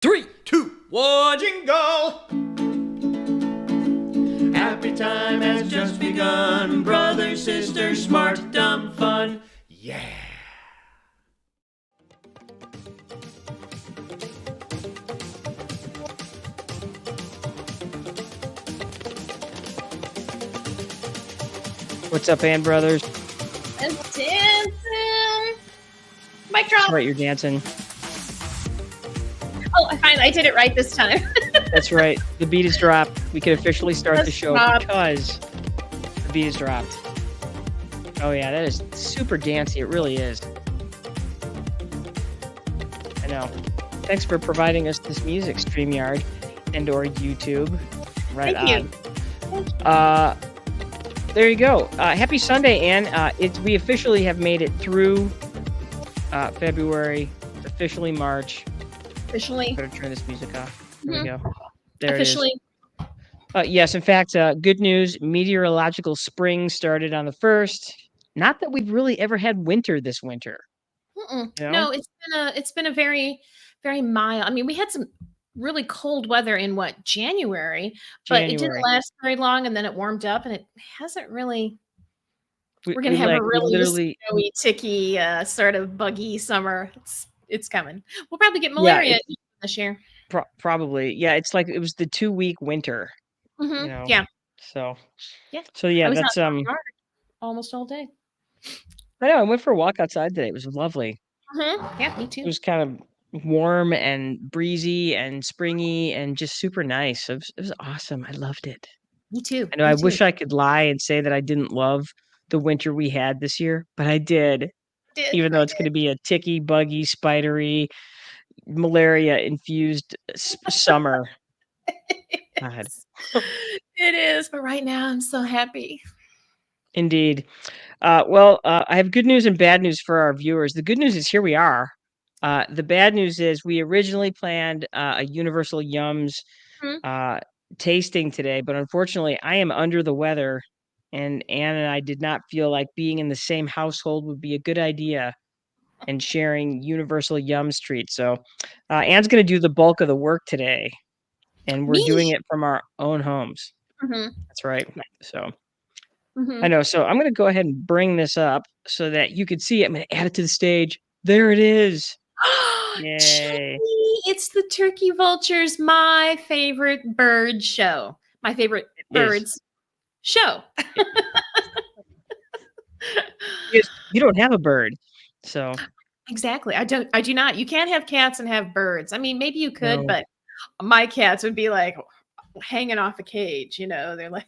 3, 2, 1, Jingle! Happy time has just begun. Brother, sister, smart, dumb, fun. Yeah! What's up, Ann Brothers? And dancing. Mic drop. That's right, you're dancing. Oh, I did it right this time. That's right. The beat is dropped. We can officially start the Just show stop. because the beat is dropped. Oh yeah, that is super dancey. It really is. I know. Thanks for providing us this music, StreamYard and/or YouTube. Right Thank on. There you go. Happy Sunday, Ann. We officially have made it through February. It's officially March. Officially. Better turn this music off. There we go. Officially. It is. Yes, in fact, good news. Meteorological spring started on the 1st. Not that we've really ever had winter this winter. You know? No, it's been a very, very mild. I mean, we had some really cold weather in January, but it didn't last very long, and then it warmed up, and it hasn't really. We're gonna have a really snowy, ticky, sort of buggy summer. It's coming. We'll probably get malaria this year. Probably, yeah. It's like it was the 2-week winter. Mm-hmm. You know? Yeah. So yeah, I was that's almost all day. I know. I went for a walk outside today. It was lovely. Mm-hmm. Yeah, me too. It was kind of warm and breezy and springy and just super nice. It was awesome. I loved it. Me too. I know. I wish I could lie and say that I didn't love the winter we had this year, but I did. Even though it's going to be a ticky, buggy, spidery, malaria-infused summer. God. It is, but right now I'm so happy. Indeed. I have good news and bad news for our viewers. The good news is here we are. The bad news is we originally planned a Universal Yums tasting today, but unfortunately I am under the weather, and Ann and I did not feel like being in the same household would be a good idea and sharing Universal Yums treats. So Ann's going to do the bulk of the work today, and we're doing it from our own homes. That's right. So I know. So I'm going to go ahead and bring this up so that you can see it. I'm going to add it to the stage. There it is. Yay. It's the Turkey Vultures, my favorite bird show. My favorite birds show. You don't have a bird. So exactly. I do not. You can't have cats and have birds. I mean, maybe you could, but my cats would be like hanging off a cage, they're like,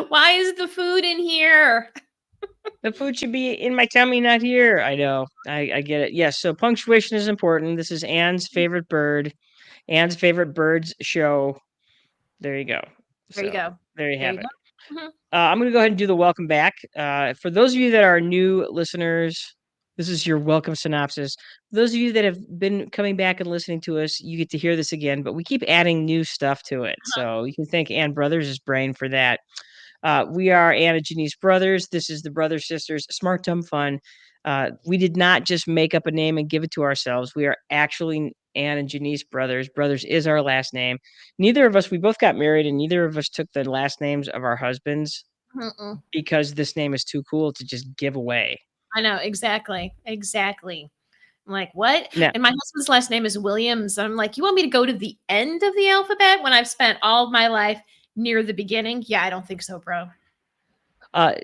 why is the food in here? The food should be in my tummy, not here. I know. I get it. Yes. So punctuation is important. This is Ann's favorite bird. Ann's favorite birds show. There you go. There you go. There you have it. I'm going to go ahead and do the welcome back. For those of you that are new listeners, this is your welcome synopsis. For those of you that have been coming back and listening to us, you get to hear this again, but we keep adding new stuff to it. So you can thank Ann Brothers' brain for that. We are Ann and Janice Brothers. This is the Brother Sisters Smart Dumb Fun. We did not just make up a name and give it to ourselves. We are actually Ann and Janice Brothers. Brothers is our last name. Neither of us, we both got married, and neither of us took the last names of our husbands because this name is too cool to just give away. I know, exactly. I'm like, what? And my husband's last name is Williams. I'm like, you want me to go to the end of the alphabet when I've spent all of my life near the beginning? Yeah, I don't think so, bro.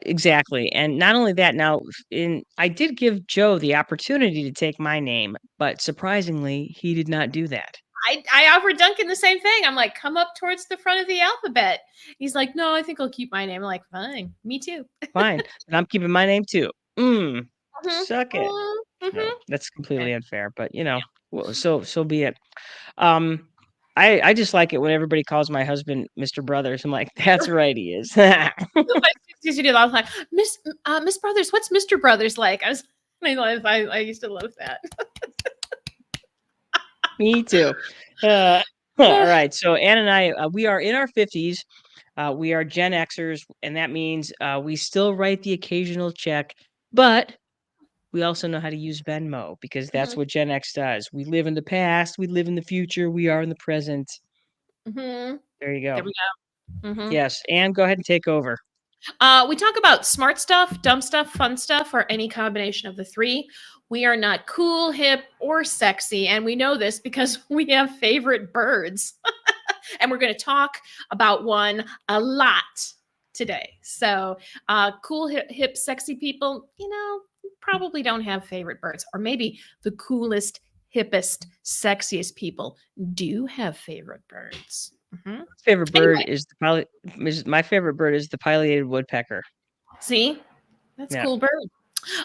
Exactly. And not only that, I did give Joe the opportunity to take my name, but surprisingly, he did not do that. I offered Duncan the same thing. I'm like, come up towards the front of the alphabet. He's like, no, I think I'll keep my name. I'm like, fine, me too. Fine. And I'm keeping my name too. Suck it. No, that's completely unfair, but so be it. I just like it when everybody calls my husband Mr. Brothers. I'm like, that's right, he is. I used to do that all the time. Miss Brothers, what's Mr. Brothers like? I used to love that. Me too. All right. So Ann and I, we are in our 50s. We are Gen Xers, and that means we still write the occasional check, but we also know how to use Venmo because that's what Gen X does. We live in the past, we live in the future, we are in the present. There There you go. we go. Yes, and go ahead and take over. We talk about smart stuff, dumb stuff, fun stuff, or any combination of the three. We are not cool, hip, or sexy, and we know this because we have favorite birds. And we're going to talk about one a lot today. So, cool, hip, sexy people, probably don't have favorite birds, or maybe the coolest, hippest, sexiest people do have favorite birds. Favorite bird Anyway. is my favorite bird is the pileated woodpecker. See, that's a Yeah. cool bird.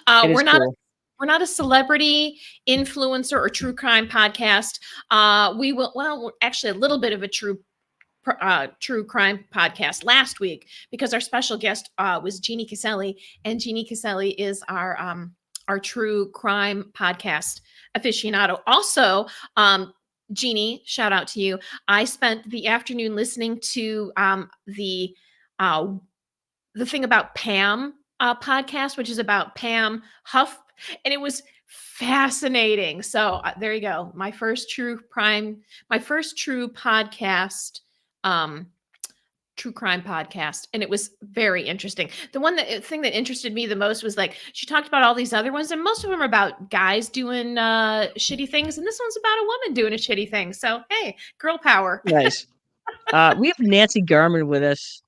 It is We're not cool. we're not a celebrity influencer or true crime podcast. We're actually a little bit of a true crime podcast last week because our special guest was Jeannie Caselli, and Jeannie Caselli is our true crime podcast aficionado. Also, Jeannie, shout out to you. I spent the afternoon listening to the thing about Pam podcast, which is about Pam Huff, and it was fascinating. So there you go. My first true podcast, true crime podcast, and it was very interesting. The thing that interested me the most was like she talked about all these other ones, and most of them are about guys doing shitty things, and this one's about a woman doing a shitty thing. So hey, girl power. Nice. We have Nancy Garman with us.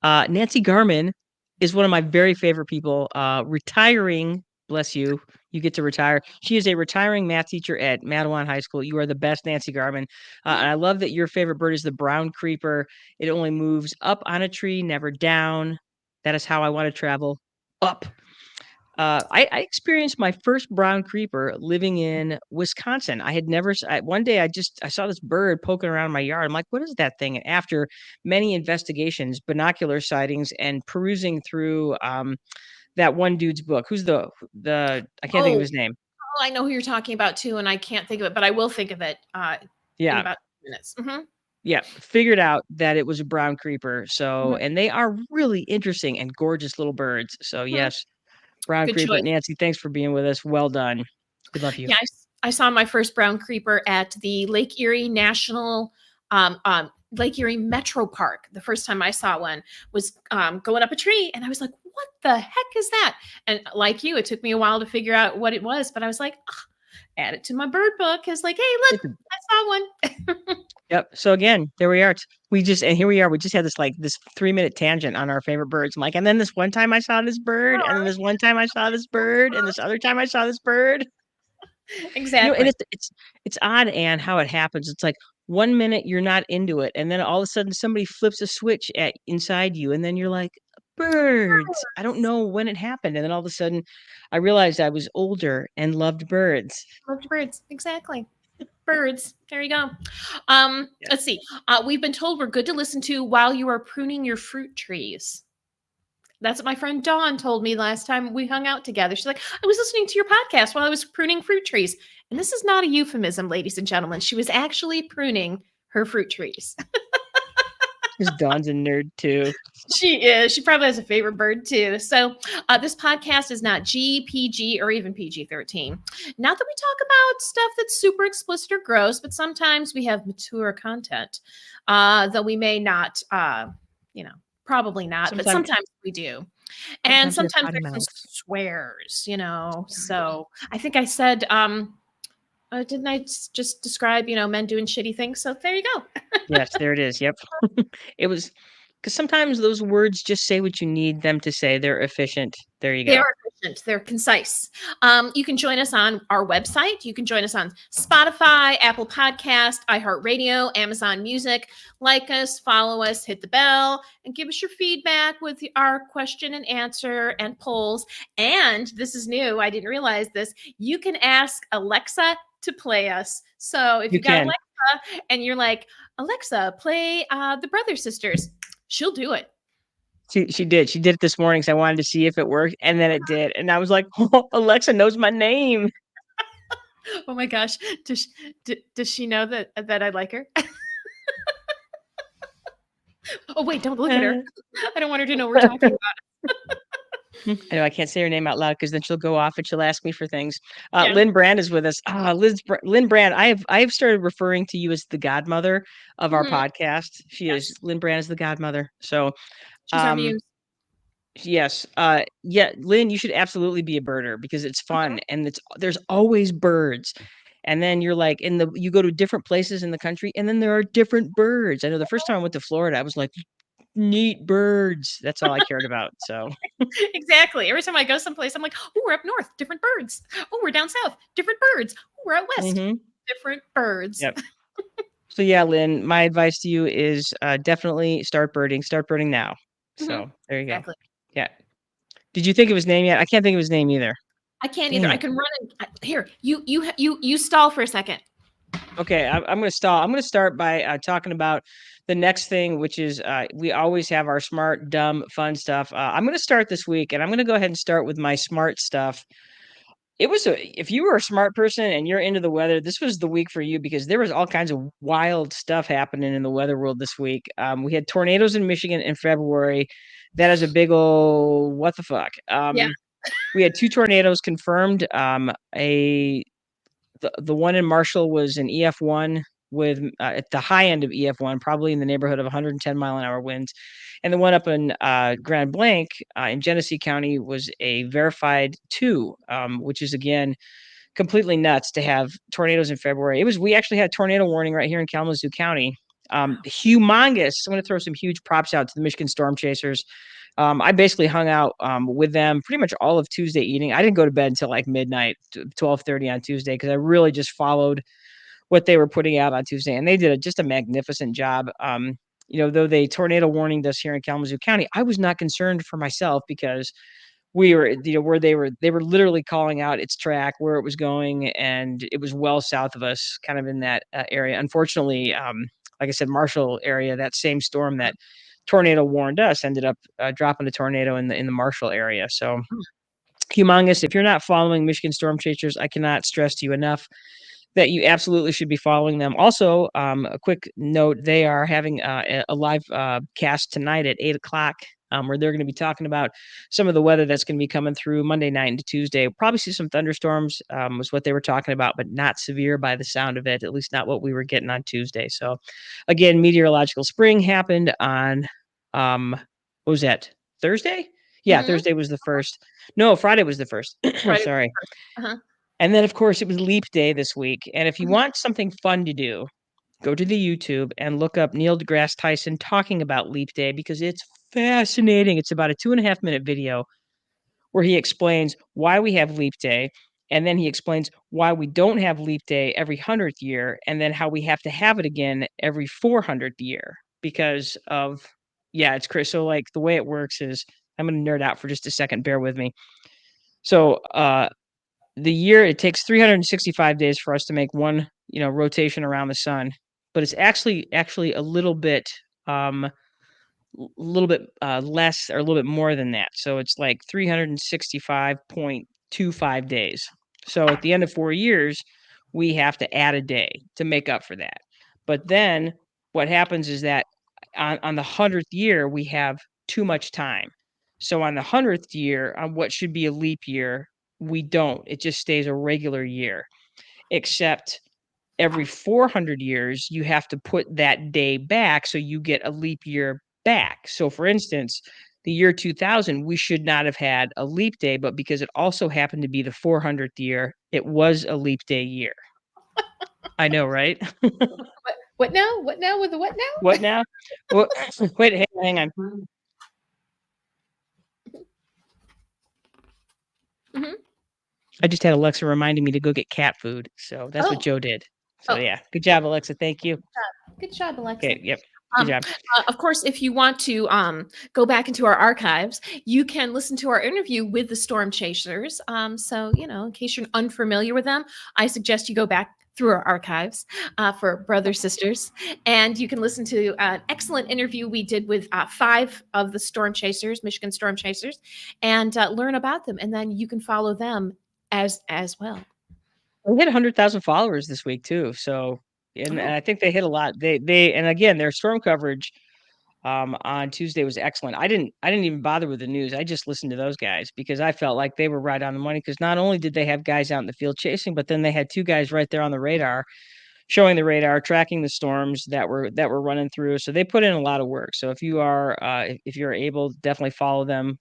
Nancy Garman is one of my very favorite people. Retiring, bless you. You get to retire. She is a retiring math teacher at Madawan High School. You are the best, Nancy Garman. And I love that your favorite bird is the brown creeper. It only moves up on a tree, never down. That is how I want to travel. Up. I experienced my first brown creeper living in Wisconsin. I had never. One day I saw this bird poking around my yard. I'm like, what is that thing? And after many investigations, binocular sightings, and perusing through that one dude's book, who's the I can't think of his name. Oh, I know who you're talking about too, and I can't think of it, but I will think of it. In about 2 minutes. Yeah, figured out that it was a brown creeper. So, and they are really interesting and gorgeous little birds. So, yes. Brown Good creeper. choice. Nancy, thanks for being with us. Well done. We love you. Yeah, I saw my first brown creeper at the Lake Erie Lake Erie Metro Park. The first time I saw one was going up a tree, and I was like, "What the heck is that?" And like you, it took me a while to figure out what it was, but I was like, add it to my bird book. It's like, hey, look, I saw one. Yep. So again, there we are. Here we are. We just had this 3-minute tangent on our favorite birds. I'm like, and then this one time I saw this bird, and then this one time I saw this bird, and this other time I saw this bird. Exactly. And it's odd, Anne, how it happens. It's like 1 minute you're not into it, and then all of a sudden somebody flips a switch inside you, and then you're like, birds. I don't know when it happened, and then all of a sudden, I realized I was older and loved birds. Loved birds, exactly. Birds. There you go. Let's see. We've been told we're good to listen to while you are pruning your fruit trees. That's what my friend Dawn told me last time we hung out together. She's like, I was listening to your podcast while I was pruning fruit trees. And this is not a euphemism, ladies and gentlemen. She was actually pruning her fruit trees. Because Dawn's a nerd too. She is. She probably has a favorite bird too. So this podcast is not G, PG, or even PG-13. Not that we talk about stuff that's super explicit or gross, but sometimes we have mature content, though we may not, probably not, but sometimes we do. And sometimes there's some swears, So I think I said, didn't I just describe, men doing shitty things? So there you go. Yes, there it is. Yep. It was because sometimes those words just say what you need them to say. They're efficient. There you go. They are efficient. They're concise. You can join us on our website. You can join us on Spotify, Apple Podcast, iHeartRadio, Amazon Music. Like us, follow us, hit the bell, and give us your feedback with our question and answer and polls. And this is new. I didn't realize this. You can ask Alexa to play us. So if you got Alexa and you're like, Alexa, play the Brother Sisters, she'll do it. She did. She did it this morning, so I wanted to see if it worked, and then it did. And I was like, oh, Alexa knows my name. Oh my gosh. Does she know that I like her? Oh, wait, don't look at her. I don't want her to know we're talking about it. I know I can't say her name out loud because then she'll go off and she'll ask me for things. Yeah. Lynn Brand is with us. Lynn Brand, I have started referring to you as the godmother of our podcast. She is Lynn Brand is the godmother. So, she's our muse. Yes. Yeah, Lynn, you should absolutely be a birder because it's fun and there's always birds. And then you're like you go to different places in the country and then there are different birds. I know the first time I went to Florida, I was like, neat birds. That's all I cared about. So exactly. Every time I go someplace, I'm like, oh, we're up north, different birds. Oh, we're down south, different birds. Oh, we're out west, different birds. Yep. So yeah, Lynn, my advice to you is definitely start birding. Start birding now. So there you go. Yeah. Did you think of his name yet? I can't think of his name either. I can't either. I can run it. Here, you stall for a second. Okay, I'm going to stall. I'm going to start by talking about the next thing, which is we always have our smart, dumb, fun stuff. I'm going to start this week, and I'm going to go ahead and start with my smart stuff. If you were a smart person and you're into the weather, this was the week for you because there was all kinds of wild stuff happening in the weather world this week. We had tornadoes in Michigan in February. That is a big old what the fuck. Yeah. We had 2 tornadoes confirmed. The one in Marshall was an EF1 with at the high end of EF1, probably in the neighborhood of 110-mile-an-hour winds. And the one up in Grand Blanc in Genesee County was a verified 2, which is, again, completely nuts to have tornadoes in February. We actually had a tornado warning right here in Kalamazoo County. Humongous. I'm going to throw some huge props out to the Michigan Storm Chasers. I basically hung out with them pretty much all of Tuesday evening. I didn't go to bed until like midnight, 12:30 on Tuesday, because I really just followed what they were putting out on Tuesday, and they did just a magnificent job. Though they tornado warned us here in Kalamazoo County, I was not concerned for myself because we were, where they were literally calling out its track, where it was going, and it was well south of us, kind of in that area. Unfortunately, like I said, Marshall area, that same storm that tornado warned us ended up dropping a tornado in the Marshall area. So humongous. If you're not following Michigan Storm Chasers, I cannot stress to you enough that you absolutely should be following them. Also, a quick note, they are having a live cast tonight at 8:00, where they're going to be talking about some of the weather that's going to be coming through Monday night into Tuesday. We'll probably see some thunderstorms, was what they were talking about, but not severe by the sound of it, at least not what we were getting on Tuesday. So again, meteorological spring happened on, what was that, Thursday? Yeah, Thursday was the first. No, Friday was the first. Sorry. And then, of course, it was Leap Day this week. And if you want something fun to do, go to the YouTube and look up Neil deGrasse Tyson talking about Leap Day because it's fascinating. It's about a 2.5-minute video where he explains why we have Leap Day. And then he explains why we don't have Leap Day every 100th year. And then how we have to have it again every 400th year because of, it's Chris. So, like, the way it works is, I'm going to nerd out for just a second. Bear with me. So, the year, it takes 365 days for us to make one, rotation around the sun, but it's actually a little bit less or a little bit more than that. So it's like 365.25 days. So at the end of 4 years, we have to add a day to make up for that. But then what happens is that on the 100th year, we have too much time. So on the 100th year, on what should be a leap year, we don't. It just stays a regular year, except every 400 years, you have to put that day back so you get a leap year back. So, for instance, the year 2000, we should not have had a leap day, but because it also happened to be the 400th year, it was a leap day year. I know, right? What now? What now with the what now? What now? Wait, hang on. I just had Alexa reminding me to go get cat food. So that's what Joe did. So yeah, good job, Alexa. Thank you. Good job, Alexa. Okay, yep. Good job. Of course, if you want to go back into our archives, you can listen to our interview with the Storm Chasers. So, in case you're unfamiliar with them, I suggest you go back through our archives for Brothers, Sisters. And you can listen to an excellent interview we did with 5 of the Storm Chasers, Michigan Storm Chasers, and learn about them. And then you can follow them as well. We hit 100,000 followers this week too. So, and I think they hit a lot. They and again, their storm coverage on Tuesday was excellent. I didn't even bother with the news. I just listened to those guys because I felt like they were right on the money, because not only did they have guys out in the field chasing, but then they had two guys right there on the radar, showing the radar, tracking the storms that were running through. So they put in a lot of work. So if you are if you're able, definitely follow them,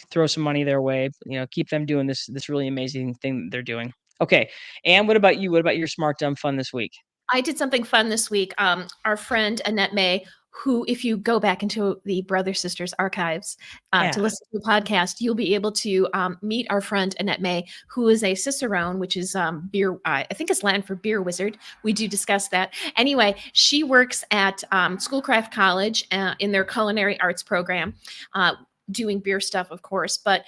throw some money their way, keep them doing this really amazing thing that they're doing. Okay. And what about you? What about your Smart Dumb Fun this week? I did something fun this week. Our friend Annette May, who, if you go back into the Brother Sisters archives to listen to the podcast, you'll be able to meet our friend Annette May, who is a cicerone, which is beer. I think it's Latin for beer wizard. We do discuss that. Anyway, she works at Schoolcraft College in their culinary arts program. Doing beer stuff, of course, but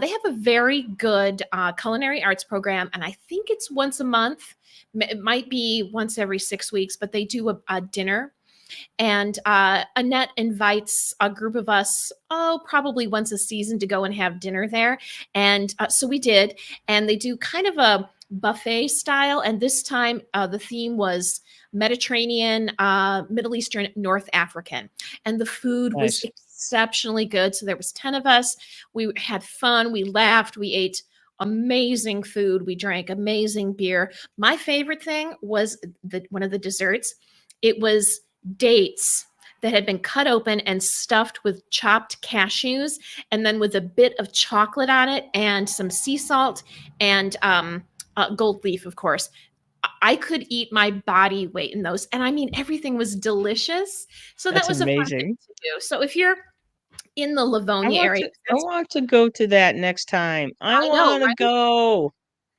they have a very good culinary arts program, and I think it's once a month. It might be once every 6 weeks, but they do a dinner. And Annette invites a group of us, probably once a season, to go and have dinner there. And so we did. And they do kind of a buffet style. And this time the theme was Mediterranean, Middle Eastern, North African. And the food was exceptionally good. So there was 10 of us. We had fun. We laughed. We ate amazing food. We drank amazing beer. My favorite thing was one of the desserts. It was dates that had been cut open and stuffed with chopped cashews, and then with a bit of chocolate on it and some sea salt and gold leaf, of course. I could eat my body weight in those. And I mean, everything was delicious. So that was amazing. A fun thing to do. So if you're in the Livonia area. I want to go to that next time. I want to go.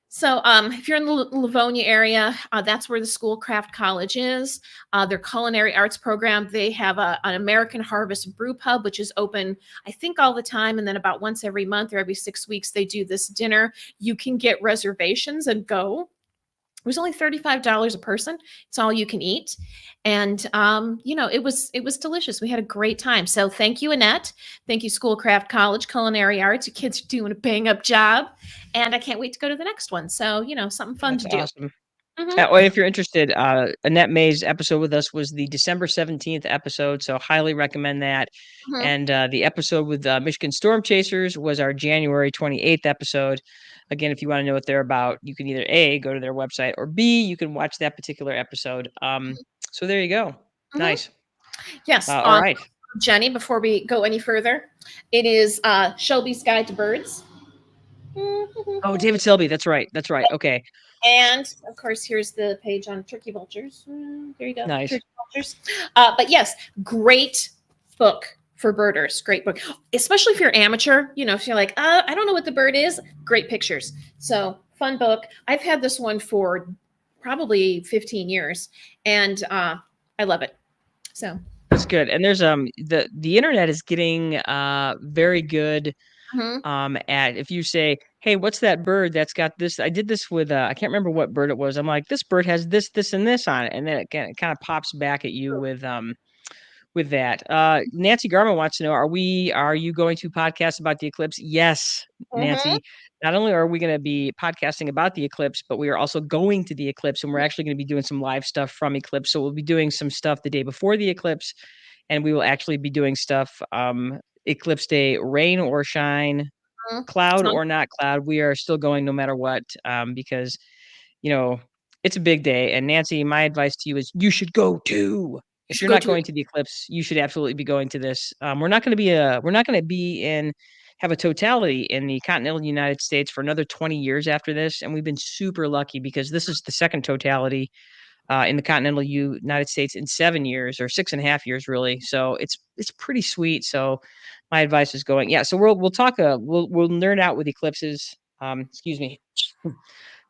So if you're in the Livonia area, that's where the Schoolcraft College is. Their culinary arts program, they have an American Harvest Brew Pub, which is open, I think, all the time. And then about once every month or every 6 weeks, they do this dinner. You can get reservations and go. It was only $35 a person. It's all you can eat. And, it was delicious. We had a great time. So thank you, Annette. Thank you, Schoolcraft College Culinary Arts. Your kids are doing a bang up job. And I can't wait to go to the next one. So, something fun to do. Awesome. Well, if you're interested, Annette May's episode with us was the December 17th episode, so highly recommend that. And the episode with Michigan Storm Chasers was our January 28th episode. Again, if you want to know what they're about, you can either A, go to their website, or B, you can watch that particular episode. So there you go. Nice. Yes. All right. Jenny, before we go any further, it is Shelby's Guide to Birds. Oh, David Selby. That's right. Okay. And of course, here's the page on Turkey Vultures. There you go. Nice. Turkey Vultures. But yes, great book for birders. Great book, especially if you're amateur. If you're like, I don't know what the bird is. Great pictures. So fun book. I've had this one for probably 15 years, and I love it. So that's good. And there's the internet is getting very good. At if you say, hey, what's that bird that's got this? I did this with I can't remember what bird it was. I'm like, this bird has this, and this on it, and then it kind of pops back at you with that. Nancy Garman wants to know, are you going to podcast about the eclipse? Yes, Nancy. Not only are we going to be podcasting about the eclipse, but we are also going to the eclipse, and we're actually going to be doing some live stuff from eclipse. So we'll be doing some stuff the day before the eclipse, and we will actually be doing stuff eclipse day, rain or shine, cloud or not cloud. We are still going no matter what, because it's a big day. And Nancy, my advice to you is you should go too. If you're not going to the eclipse, you should absolutely be going to this. We're not going to have a totality in the continental United States for another 20 years after this, and we've been super lucky because this is the second totality in the continental United States in 7 years, or 6.5 years, really. So it's pretty sweet. So my advice is going. Yeah. So we'll talk. We'll nerd out with eclipses. Excuse me.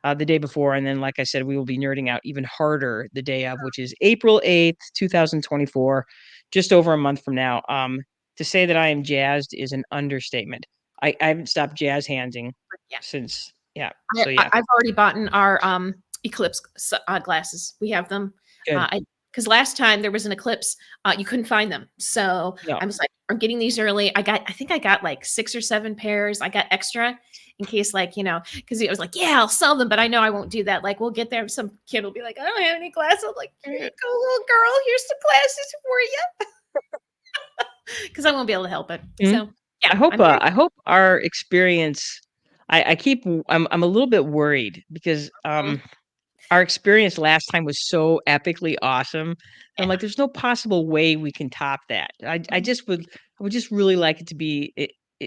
The day before, and then, like I said, we will be nerding out even harder the day of, which is April 8th, 2024, just over a month from now. To say that I am jazzed is an understatement. I haven't stopped jazz handing since. Yeah. So yeah, I've already bought our eclipse glasses. We have them. Because last time there was an eclipse, you couldn't find them. So I was like, I'm getting these early. I think I got like 6 or 7 pairs. I got extra in case, because I was like, yeah, I'll sell them, but I know I won't do that. Like, we'll get there. Some kid will be like, I don't have any glasses. I'm like, here you go, little girl. Here's some glasses for you. because I won't be able to help it. Mhm. So yeah, I hope our experience. I'm a little bit worried because our experience last time was so epically awesome. I'm like, there's no possible way we can top that. I would just really like it to be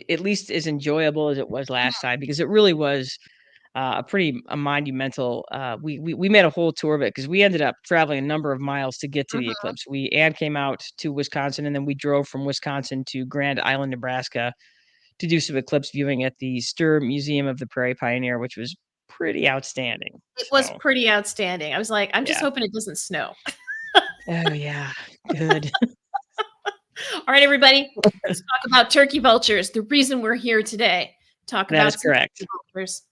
at least as enjoyable as it was last time because it really was a monumental. We made a whole tour of it because we ended up traveling a number of miles to get to the eclipse. Anne came out to Wisconsin and then we drove from Wisconsin to Grand Island, Nebraska to do some eclipse viewing at the Stir Museum of the Prairie Pioneer, which was pretty outstanding. it was So pretty outstanding. I was like, I'm just yeah. hoping it doesn't snow. Oh yeah, good. All right, everybody, let's talk about turkey vultures. The reason we're here today, talk That about is some correct. turkey vultures.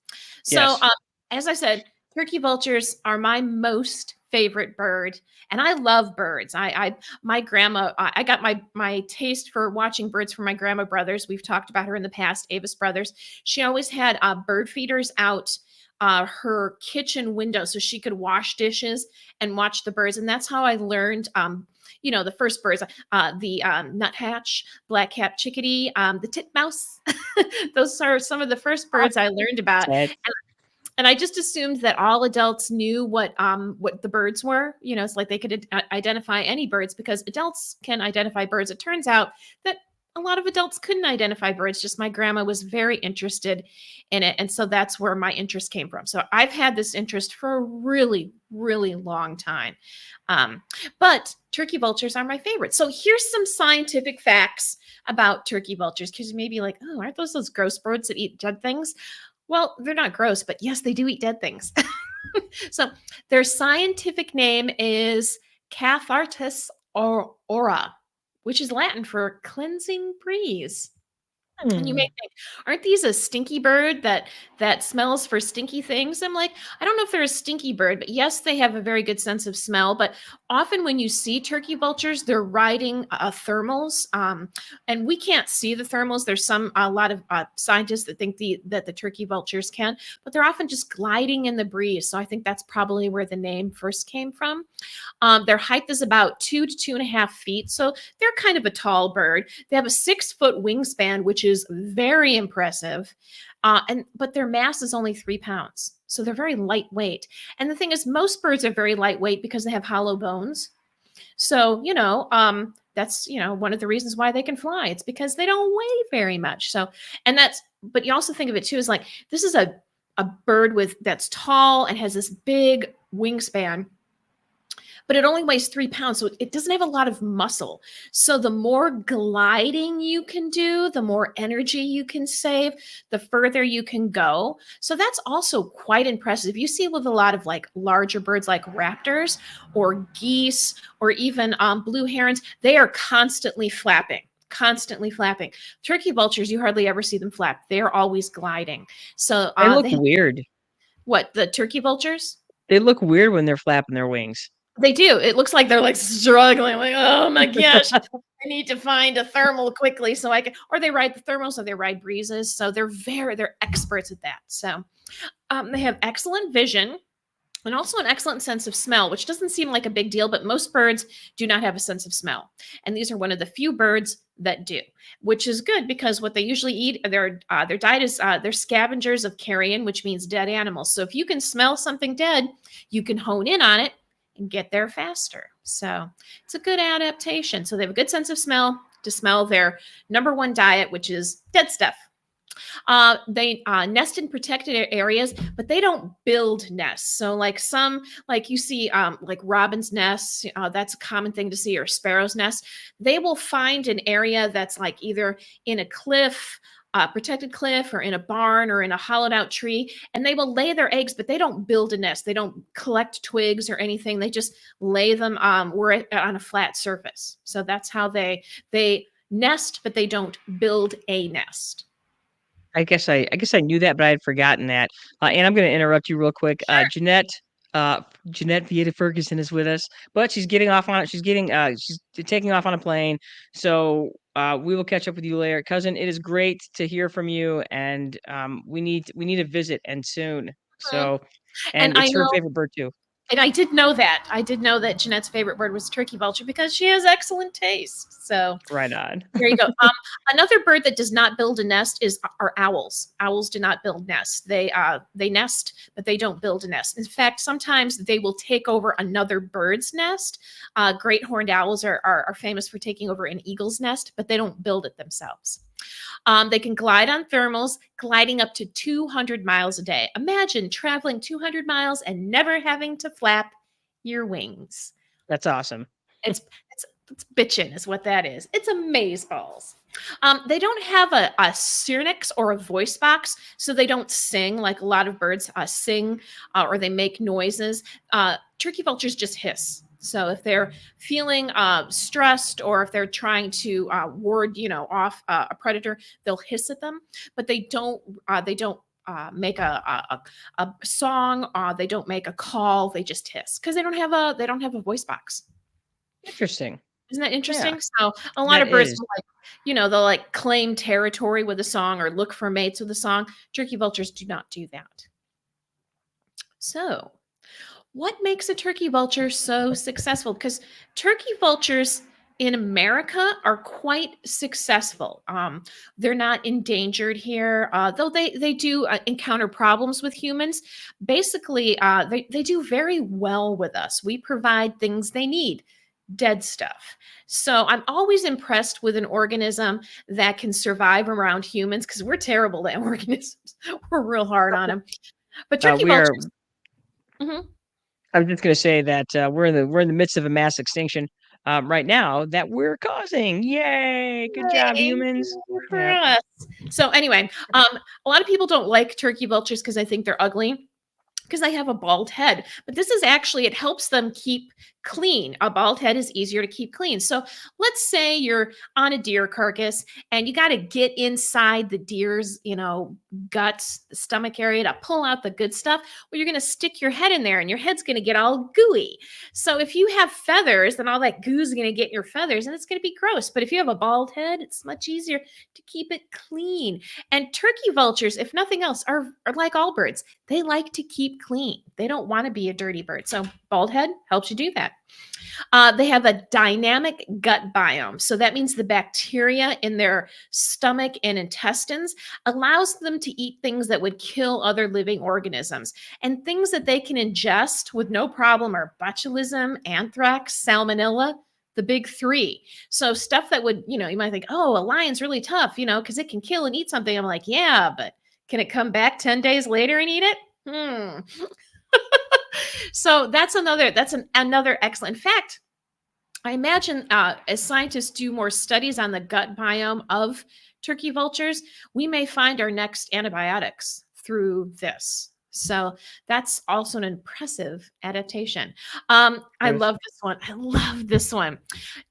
So, Yes. as I said, turkey vultures are my most favorite bird, and I love birds. My grandma, I got my taste for watching birds from my grandma brothers. We've talked about her in the past, Avis brothers. She always had bird feeders out her kitchen window so she could wash dishes and watch the birds, and that's how I learned. The first birds, the nuthatch, black-capped chickadee, the titmouse. Those are some of the first birds I learned about. Sad. And I just assumed that all adults knew what the birds were. It's like they could identify any birds because adults can identify birds. It turns out that a lot of adults couldn't identify birds. Just my grandma was very interested in it, and so that's where my interest came from. So I've had this interest for a really, really long time. But turkey vultures are my favorite. So here's some scientific facts about turkey vultures because you may be like, oh, aren't those gross birds that eat dead things? Well, they're not gross, but yes, they do eat dead things. So their scientific name is Cathartus aura, which is Latin for cleansing breeze. And you may think, aren't these a stinky bird that smells for stinky things? I'm like, I don't know if they're a stinky bird, but yes, they have a very good sense of smell. But often when you see turkey vultures, they're riding thermals, and we can't see the thermals. There's a lot of scientists that think that the turkey vultures can, but they're often just gliding in the breeze. So I think that's probably where the name first came from. Their height is about 2 to 2.5 feet. So they're kind of a tall bird. They have a 6-foot wingspan, which is very impressive. But their mass is only 3 pounds. So they're very lightweight. And the thing is, most birds are very lightweight because they have hollow bones. So, that's, one of the reasons why they can fly. It's because they don't weigh very much. So, but you also think of it too as like, this is a bird that's tall and has this big wingspan, but it only weighs 3 pounds. So it doesn't have a lot of muscle. So the more gliding you can do, the more energy you can save, the further you can go. So that's also quite impressive. You see with a lot of like larger birds like raptors or geese or even blue herons, they are constantly flapping. Turkey vultures, you hardly ever see them flap. They're always gliding. So They look weird. What, the turkey vultures? They look weird when they're flapping their wings. They do. It looks like they're like struggling, like, oh my gosh, I need to find a thermal quickly so I can, or they ride the thermals or they ride breezes. So they're experts at that. So they have excellent vision and also an excellent sense of smell, which doesn't seem like a big deal, but most birds do not have a sense of smell. And these are one of the few birds that do, which is good because what they usually eat, their diet is they're scavengers of carrion, which means dead animals. So if you can smell something dead, you can hone in on it and get there faster. So it's a good adaptation. So they have a good sense of smell to smell their number one diet, which is dead stuff. They nest in protected areas, but they don't build nests. So like you see like robin's nests, that's a common thing to see, or sparrow's nests. They will find an area that's like either in a cliff, protected cliff, or in a barn, or in a hollowed out tree, and they will lay their eggs, but they don't build a nest. They don't collect twigs or anything. They just lay them on a flat surface. So that's how they nest, but they don't build a nest. I guess I knew that, but I had forgotten that. And I'm going to interrupt you real quick. Sure. Jeanette Vieta Ferguson is with us, but she's getting off on it. She's taking off on a plane. So we will catch up with you later, cousin. It is great to hear from you, and we need a visit and soon. So, and I it's her know favorite bird too. And I did know that. I did know that Jeanette's favorite bird was turkey vulture because she has excellent taste. So right on. there you go. Another bird that does not build a nest are owls. Owls do not build nests. They nest, but they don't build a nest. In fact, sometimes they will take over another bird's nest. Great horned owls are famous for taking over an eagle's nest, but they don't build it themselves. They can glide on thermals, gliding up to 200 miles a day. Imagine traveling 200 miles and never having to flap your wings. That's awesome. It's bitchin' is what that is. It's amazeballs. They don't have a syrinx or a voice box, so they don't sing like a lot of birds sing or they make noises. Turkey vultures just hiss. So if they're feeling stressed or if they're trying to ward, off a predator, they'll hiss at them. But they don't make a song. They don't make a call. They just hiss because they don't have a voice box. Interesting. Isn't that interesting? Yeah, so a lot of birds will they'll claim territory with a song or look for mates with a song. Turkey vultures do not do that. So what makes a turkey vulture so successful? Because turkey vultures in America are quite successful. They're not endangered here, though they do encounter problems with humans. Basically, they do very well with us. We provide things they need. Dead stuff. So I'm always impressed with an organism that can survive around humans because we're terrible at organisms. We're real hard on them. But turkey vultures. I was just going to say that we're in the midst of a mass extinction right now that we're causing. Yay! Good job, humans. For us. So anyway, a lot of people don't like turkey vultures because they think they're ugly, because they have a bald head. But this is actually, it helps them keep clean. A bald head is easier to keep clean. So let's say you're on a deer carcass and you got to get inside the deer's, guts, the stomach area to pull out the good stuff. Well, you're going to stick your head in there and your head's going to get all gooey. So if you have feathers, then all that goo is going to get in your feathers and it's going to be gross. But if you have a bald head, it's much easier to keep it clean. And turkey vultures, if nothing else, are like all birds. They like to keep clean. They don't want to be a dirty bird. So bald head helps you do that. They have a dynamic gut biome. So that means the bacteria in their stomach and intestines allows them to eat things that would kill other living organisms. And things that they can ingest with no problem are botulism, anthrax, salmonella, the big three. So stuff that would, you might think, oh, a lion's really tough, because it can kill and eat something. I'm like, yeah, but can it come back 10 days later and eat it? So that's another excellent fact. I imagine as scientists do more studies on the gut biome of turkey vultures, we may find our next antibiotics through this. So that's also an impressive adaptation. I love this one.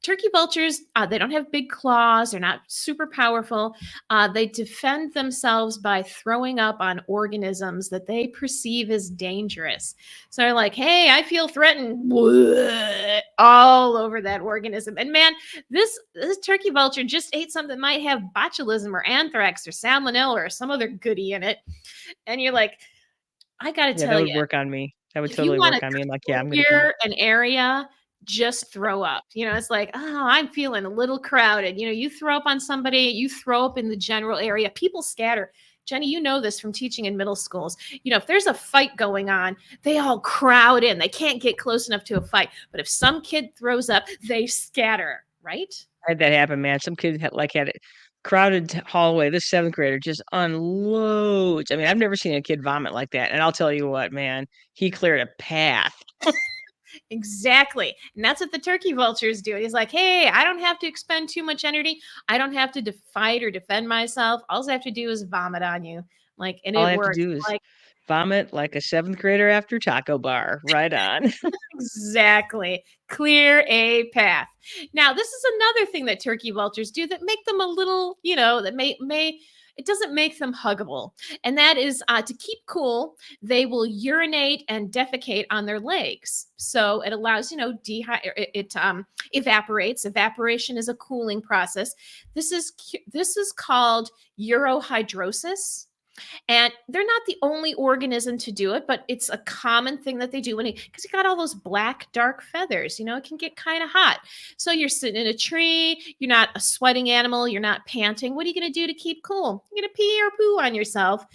Turkey vultures, they don't have big claws. They're not super powerful. They defend themselves by throwing up on organisms that they perceive as dangerous. So they're like, hey, I feel threatened. All over that organism. And man, this turkey vulture just ate something that might have botulism or anthrax or salmonella or some other goodie in it. And you're like, I got to tell you. That would work on me. That would totally work on me. I'm like, yeah, I'm going to clear an area, just throw up. It's like, oh, I'm feeling a little crowded. You throw up on somebody, you throw up in the general area. People scatter. Jenny, you know this from teaching in middle schools. If there's a fight going on, they all crowd in. They can't get close enough to a fight. But if some kid throws up, they scatter, right? I had that happen, man. Some kid had it. Crowded hallway. This 7th grader just unloads. I mean, I've never seen a kid vomit like that. And I'll tell you what, man, he cleared a path. Exactly. And that's what the turkey vultures do. He's like, hey, I don't have to expend too much energy. I don't have to fight or defend myself. All I have to do is vomit on you. And all it I works. Have to do is vomit like a 7th grader after taco bar. Right on. Exactly. Clear a path. Now, this is another thing that turkey vultures do that make them a little, that may it doesn't make them huggable. And that is to keep cool, they will urinate and defecate on their legs. So it allows, it evaporates. Evaporation is a cooling process. This is called urohydrosis. And they're not the only organism to do it, but it's a common thing that they do because you got all those black, dark feathers. It can get kind of hot. So you're sitting in a tree, you're not a sweating animal, you're not panting. What are you going to do to keep cool? You're going to pee or poo on yourself,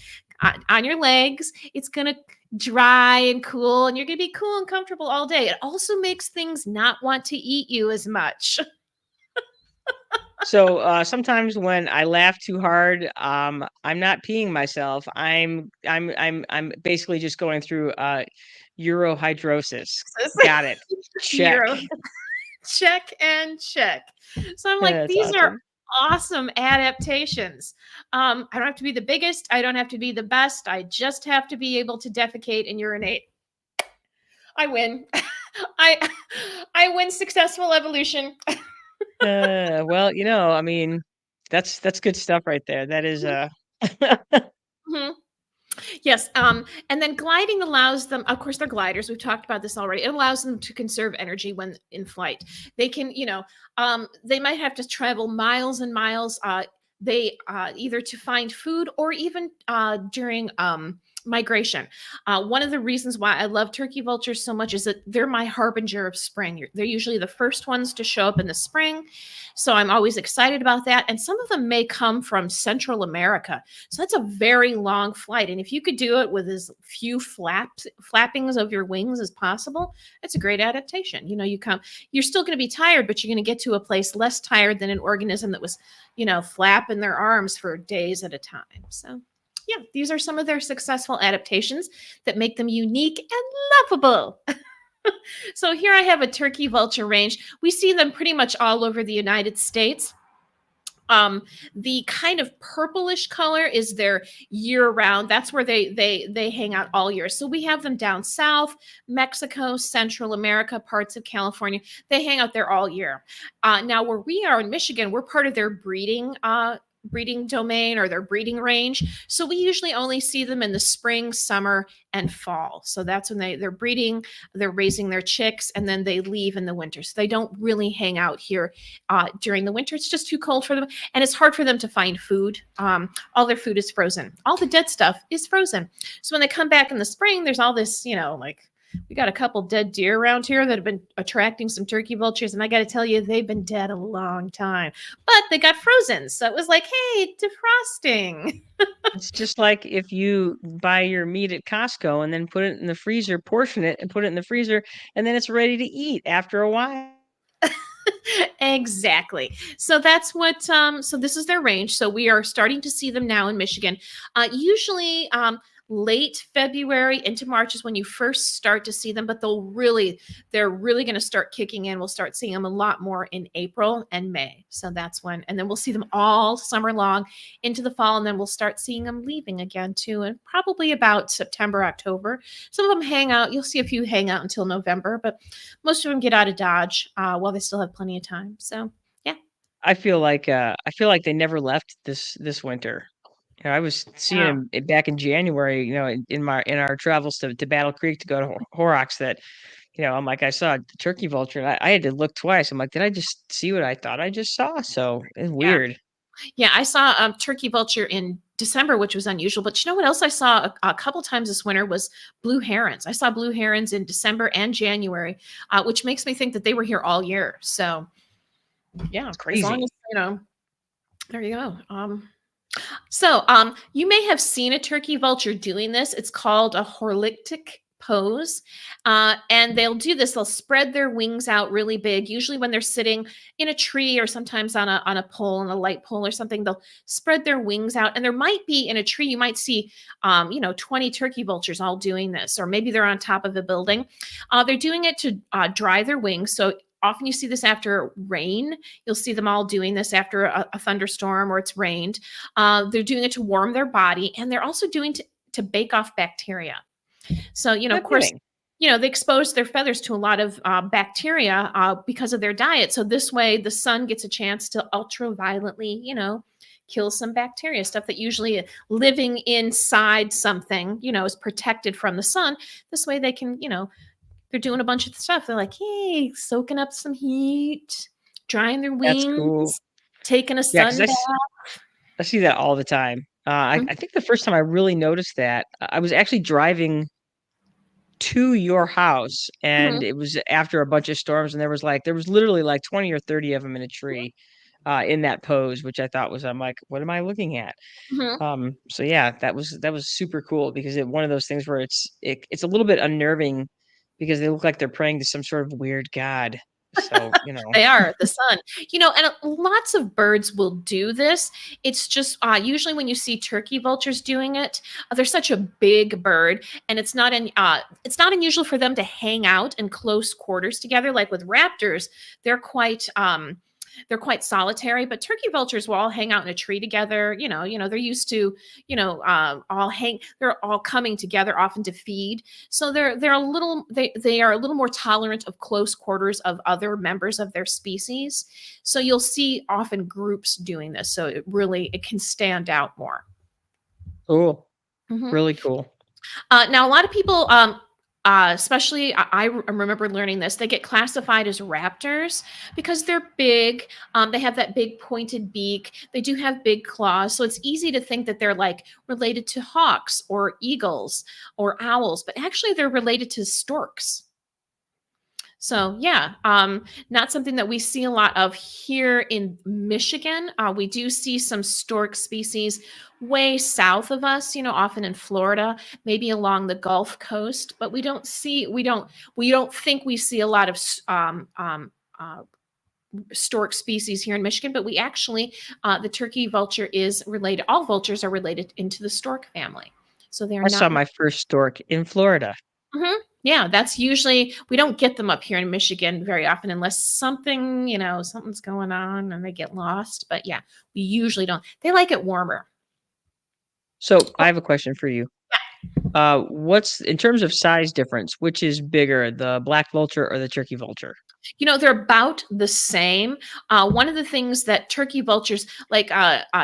on your legs. It's going to dry and cool, and you're going to be cool and comfortable all day. It also makes things not want to eat you as much. So sometimes when I laugh too hard, I'm not peeing myself. I'm basically just going through urohydrosis. Got it. Check. Check and check. So I'm like, these are awesome adaptations. I don't have to be the biggest. I don't have to be the best. I just have to be able to defecate and urinate. I win. I win successful evolution. Well, I mean, that's good stuff right there. That is Mm-hmm. Yes. And then gliding allows them, of course, they're gliders. We've talked about this already. It allows them to conserve energy when in flight. They can, they might have to travel miles and miles. They either to find food or even during migration. One of the reasons why I love turkey vultures so much is that they're my harbinger of spring. They're usually the first ones to show up in the spring. So I'm always excited about that. And some of them may come from Central America. So that's a very long flight. And if you could do it with as few flappings of your wings as possible, it's a great adaptation. You're still going to be tired, but you're going to get to a place less tired than an organism that was, flapping their arms for days at a time. So yeah, these are some of their successful adaptations that make them unique and lovable. So here I have a turkey vulture range. We see them pretty much all over the United States. The kind of purplish color is their year-round. That's where they hang out all year. So we have them down south, Mexico, Central America, parts of California. They hang out there all year. Now, where we are in Michigan, we're part of their breeding domain or their breeding range. So we usually only see them in the spring, summer, and fall. So that's when they're breeding, they're raising their chicks, and then they leave in the winter. So they don't really hang out here during the winter. It's just too cold for them. And it's hard for them to find food. All their food is frozen. All the dead stuff is frozen. So when they come back in the spring, there's all this, we got a couple dead deer around here that have been attracting some turkey vultures. And I got to tell you, they've been dead a long time, but they got frozen. So it was like, hey, defrosting. It's just like if you buy your meat at Costco and then put it in the freezer, portion it and put it in the freezer, and then it's ready to eat after a while. Exactly. So that's what, so this is their range. So we are starting to see them now in Michigan. Usually, late February into March is when you first start to see them, but they're really going to start kicking in. We'll start seeing them a lot more in April and May. So that's when, and then we'll see them all summer long into the fall. And then we'll start seeing them leaving again too. And probably about September, October. Some of them hang out. You'll see a few hang out until November, but most of them get out of Dodge while they still have plenty of time. So yeah. I feel like they never left this winter. I was seeing him back in January, in our travels to Battle Creek to go to Horrocks that, I'm like, I saw a turkey vulture and I had to look twice. I'm like, did I just see what I thought I just saw? So it's weird. Yeah, I saw turkey vulture in December, which was unusual. But you know what else I saw a couple times this winter was blue herons. I saw blue herons in December and January, which makes me think that they were here all year. So yeah, it's crazy. As long as, there you go. So you may have seen a turkey vulture doing this. It's called a horlictic pose. And they'll do this. They'll spread their wings out really big. Usually when they're sitting in a tree or sometimes on a pole, on a light pole or something, they'll spread their wings out. And there might be in a tree, you might see, 20 turkey vultures all doing this, or maybe they're on top of a building. They're doing it to dry their wings. So often you see this after rain. You'll see them all doing this after a thunderstorm or it's rained. They're doing it to warm their body, and they're also doing to bake off bacteria. So, of course, they expose their feathers to a lot of bacteria because of their diet. So this way the sun gets a chance to ultravioletly, kill some bacteria, stuff that usually living inside something, is protected from the sun. This way they can, they're doing a bunch of stuff. They're like, hey, soaking up some heat, drying their wings, That's cool. taking a sun bath. I see that all the time. I think the first time I really noticed that, I was actually driving to your house, and it was after a bunch of storms, and there was literally like 20 or 30 of them in a tree, in that pose, which I thought was, I'm like, what am I looking at? So yeah, that was super cool because one of those things where it's a little bit unnerving because they look like they're praying to some sort of weird god. So, They are the sun, and lots of birds will do this. It's just usually when you see turkey vultures doing it, they're such a big bird, and it's not unusual for them to hang out in close quarters together. Like with raptors, they're quite solitary, but turkey vultures will all hang out in a tree together. They're used to, they're all coming together often to feed. So they are a little more tolerant of close quarters of other members of their species. So you'll see often groups doing this. So it can stand out more. Cool. Really cool. Now, a lot of people, especially I remember learning this, they get classified as raptors because they're big. They have that big pointed beak. They do have big claws. So it's easy to think that they're like related to hawks or eagles or owls, but actually they're related to storks. So yeah, not something that we see a lot of here in Michigan. We do see some stork species way south of us, often in Florida, maybe along the Gulf Coast, but we don't think we see a lot of stork species here in Michigan, but we actually, the turkey vulture is related. All vultures are related into the stork family. So they're I not. saw my first stork in Florida. Yeah, that's usually, we don't get them up here in Michigan very often unless something's going on and they get lost. But yeah, we usually don't. They like it warmer. So I have a question for you. What's in terms of size difference, which is bigger, the black vulture or the turkey vulture? They're about the same. One of the things that turkey vultures,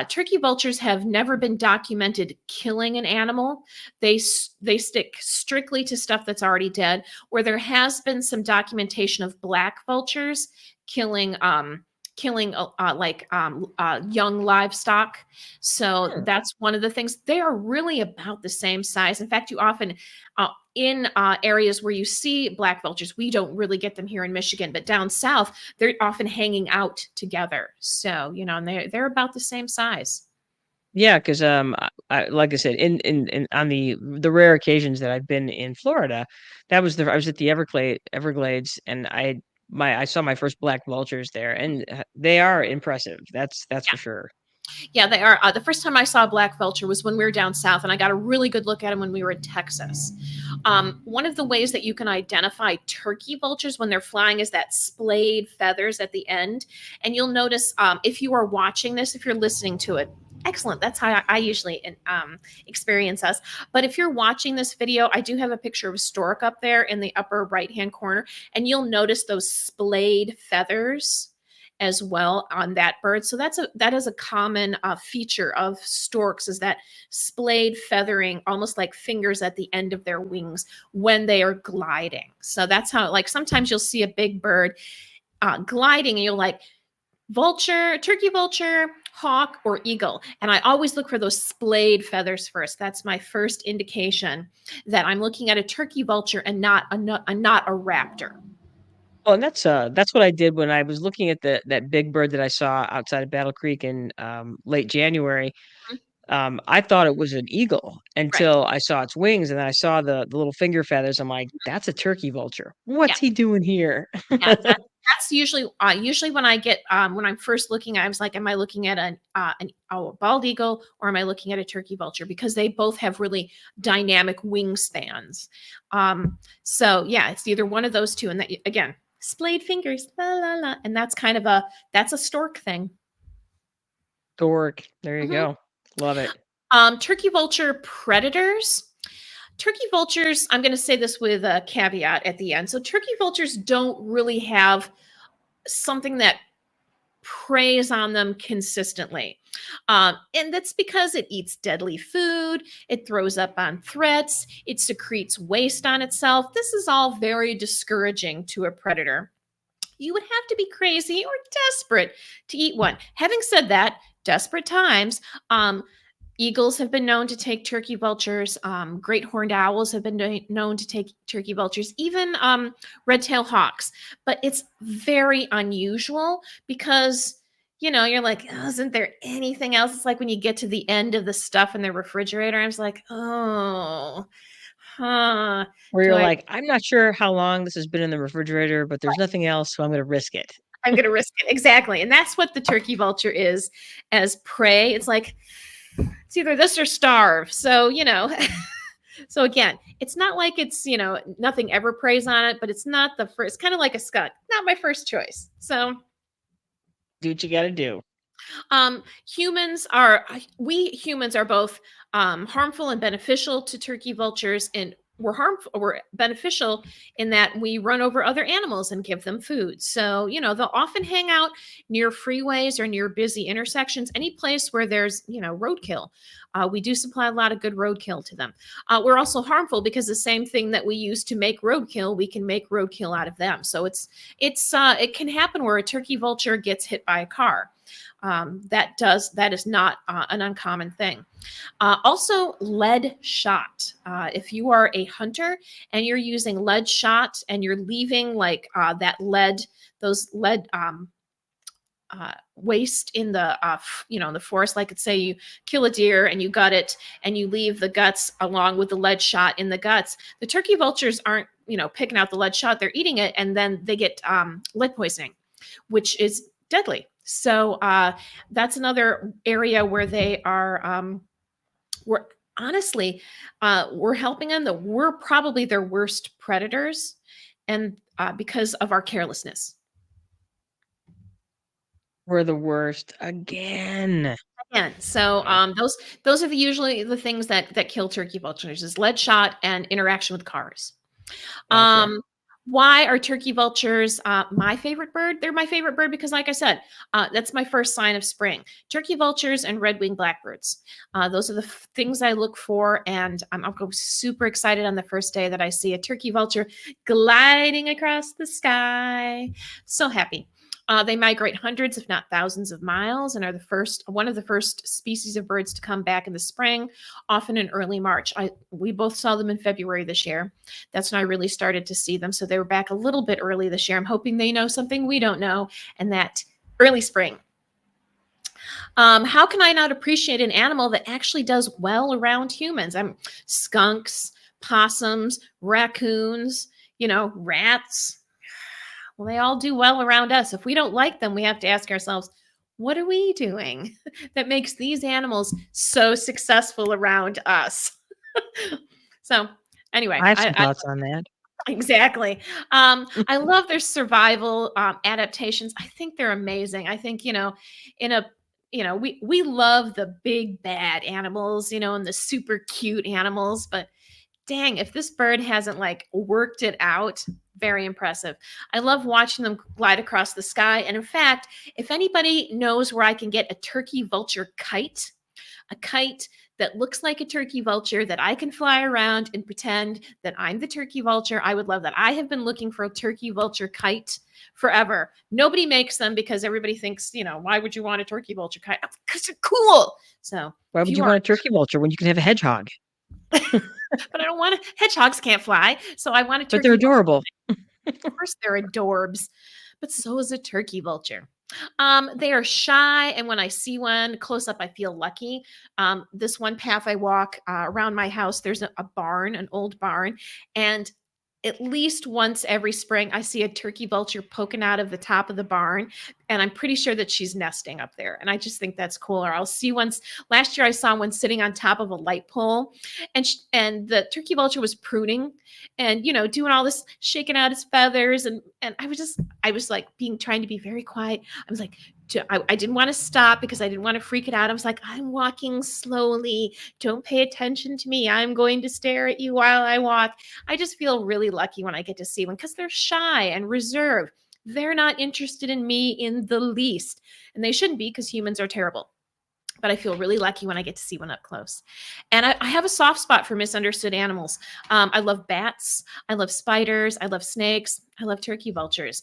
turkey vultures have never been documented killing an animal. They stick strictly to stuff that's already dead, where there has been some documentation of black vultures killing young livestock. So that's one of the things. They are really about the same size. In fact, you often in areas where you see black vultures, we don't really get them here in Michigan, but down south, they're often hanging out together. So, and they're about the same size. Yeah, because like I said, in on the rare occasions that I've been in Florida, I was at the Everglades, and I saw my first black vultures there, and they are impressive. That's for sure. Yeah, they are. The first time I saw a black vulture was when we were down south, and I got a really good look at them when we were in Texas. One of the ways that you can identify turkey vultures when they're flying is that splayed feathers at the end. And you'll notice if you are watching this, if you're listening to it, excellent. That's how I usually experience us. But if you're watching this video, I do have a picture of a stork up there in the upper right-hand corner, and you'll notice those splayed feathers as well on that bird. So that is a common feature of storks, is that splayed feathering, almost like fingers at the end of their wings when they are gliding. So that's how, like, sometimes you'll see a big bird gliding and you're like, vulture, turkey vulture, hawk, or eagle. And I always look for those splayed feathers first. That's my first indication that I'm looking at a turkey vulture and not a raptor. Well, and that's what I did when I was looking at that big bird that I saw outside of Battle Creek in late January. I thought it was an eagle until I saw its wings, and then I saw the little finger feathers. I'm like, that's a turkey vulture. What's he doing here? Yeah, that's usually when I get when I'm first looking, I was like, am I looking at a bald eagle or am I looking at a turkey vulture? Because they both have really dynamic wingspans. So yeah, it's either one of those two. And that, again, splayed fingers, la la la, and that's kind of that's a stork thing. Stork. There you go. Love it. Turkey vulture predators. Turkey vultures, I'm going to say this with a caveat at the end. So turkey vultures don't really have something that preys on them consistently. And that's because it eats deadly food, it throws up on threats, it secretes waste on itself. This is all very discouraging to a predator. You would have to be crazy or desperate to eat one. Having said that, desperate times, Eagles have been known to take turkey vultures. Great horned owls have been known to take turkey vultures, even red-tailed hawks. But it's very unusual because, you're like, oh, isn't there anything else? It's like when you get to the end of the stuff in the refrigerator, I was like, oh, huh. Where you're like, I'm not sure how long this has been in the refrigerator, but there's nothing else, so I'm going to risk it. I'm going to risk it. Exactly. And that's what the turkey vulture is as prey. It's like, it's either this or starve. So, so again, it's not like it's, nothing ever preys on it, but it's not the first, kind of like a skunk, not my first choice. So do what you got to do. We humans are both harmful and beneficial to turkey vultures, and we're beneficial in that we run over other animals and give them food. So, they'll often hang out near freeways or near busy intersections, any place where there's, roadkill. We do supply a lot of good roadkill to them. We're also harmful because the same thing that we use to make roadkill, we can make roadkill out of them. So it can happen where a turkey vulture gets hit by a car. That is not an uncommon thing. Also, lead shot. If you are a hunter and you're using lead shot and you're leaving like those lead waste in the in the forest, like let's say you kill a deer and you gut it and you leave the guts along with the lead shot in the guts, the turkey vultures aren't picking out the lead shot, they're eating it, and then they get lead poisoning, which is deadly. So that's another area where they are we're helping them. We're probably their worst predators, and because of our carelessness. We're the worst again. So those are usually the things that kill turkey vultures is lead shot and interaction with cars. Gotcha. Why are turkey vultures my favorite bird? They're my favorite bird because, like I said, that's my first sign of spring. Turkey vultures and red-winged blackbirds. Those are the things I look for, and I'll go super excited on the first day that I see a turkey vulture gliding across the sky. So happy. They migrate hundreds, if not thousands of miles, and are one of the first species of birds to come back in the spring, often in early March. We both saw them in February this year. That's when I really started to see them. So they were back a little bit early this year. I'm hoping they know something we don't know, and that early spring. How can I not appreciate an animal that actually does well around humans? Skunks, possums, raccoons, rats. Well, they all do well around us. If we don't like them, we have to ask ourselves, what are we doing that makes these animals so successful around us? So anyway, I have some thoughts on that. Exactly. I love their survival adaptations. I think they're amazing. I think, we love the big bad animals, and the super cute animals, but dang, if this bird hasn't worked it out, very impressive. I love watching them glide across the sky. And in fact, if anybody knows where I can get a turkey vulture kite, a kite that looks like a turkey vulture that I can fly around and pretend that I'm the turkey vulture, I would love that. I have been looking for a turkey vulture kite forever. Nobody makes them because everybody thinks, why would you want a turkey vulture kite? Because they're cool. So why would you want a turkey vulture when you can have a hedgehog? But I don't want hedgehogs can't fly, so I want a turkey. But they're adorable. Of course, they're adorbs, but so is a turkey vulture. They are shy, and when I see one close up, I feel lucky. This one path I walk around my house, there's a barn, an old barn, and at least once every spring, I see a turkey vulture poking out of the top of the barn, and I'm pretty sure that she's nesting up there. And I just think that's cool. Or I'll see one. Last year, I saw one sitting on top of a light pole, and the turkey vulture was pruning, and doing all this, shaking out its feathers, and I was like trying to be very quiet. I was like, I didn't want to stop because I didn't want to freak it out. I was like, I'm walking slowly. Don't pay attention to me. I'm going to stare at you while I walk. I just feel really lucky when I get to see one because they're shy and reserved. They're not interested in me in the least. And they shouldn't be because humans are terrible. But I feel really lucky when I get to see one up close. And I have a soft spot for misunderstood animals. I love bats. I love spiders. I love snakes. I love turkey vultures.